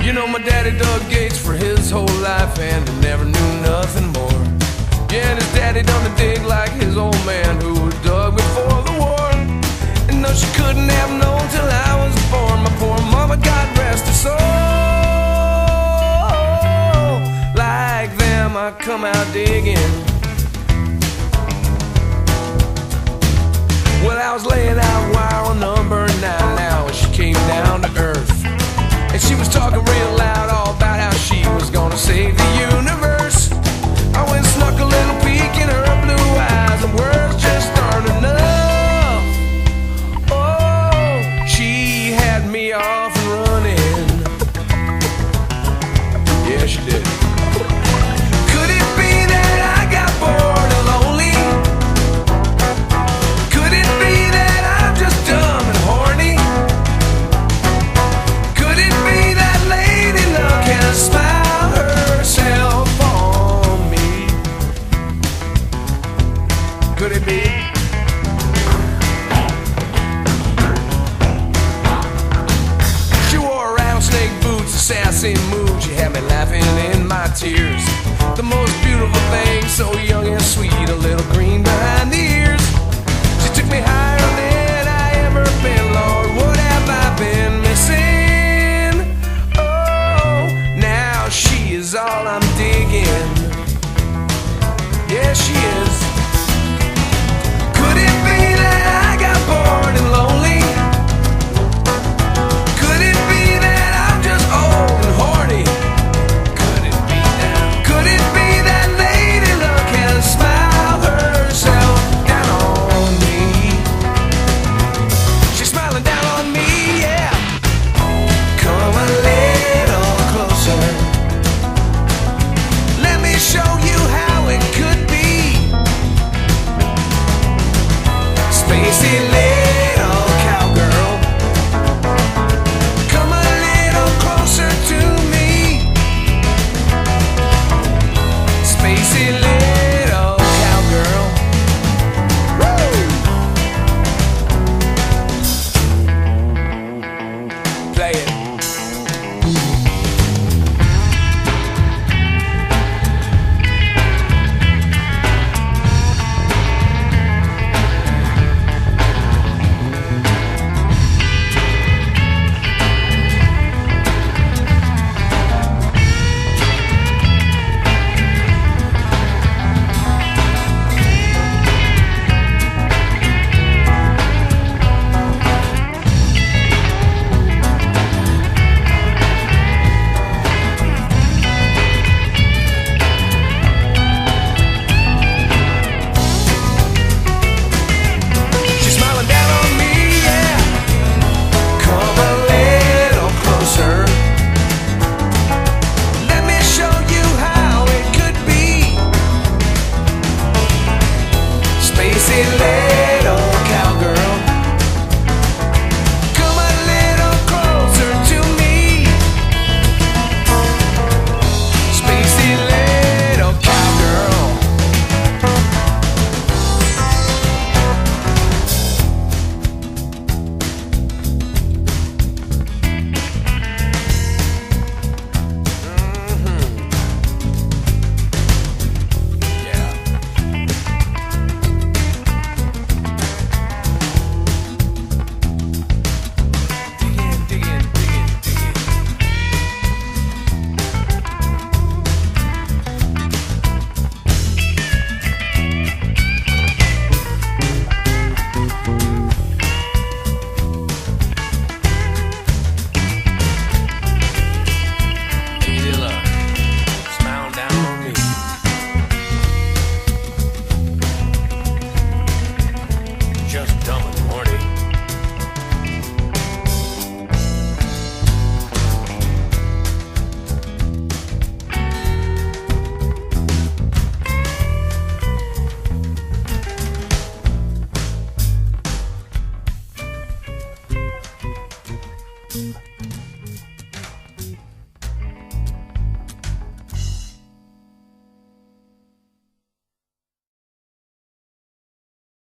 You know my daddy dug gates for his whole life and he never knew nothing more. Yeah, and his daddy done the dig like his old man who was dug before the war. And no, she couldn't have known till I was born. My poor mama, God rest her soul. Like them, I come out digging. Well, I was laying out wire on number 9 now when she came down to earth. And she was talking real loud all about how she was gonna save the universe. I went and snuck a little peek in her blue eyes, and words just aren't enough. Oh, she had me off and running. Yeah, she did. Could it be that I got bored and lonely? Could it be that I'm just dumb and horny? Could it be that Lady Luck has smiled herself on me? Could it be? She wore rattlesnake boots, a sassy mood. She had me laughing in my tears. The most beautiful thing, so young and sweet, a little green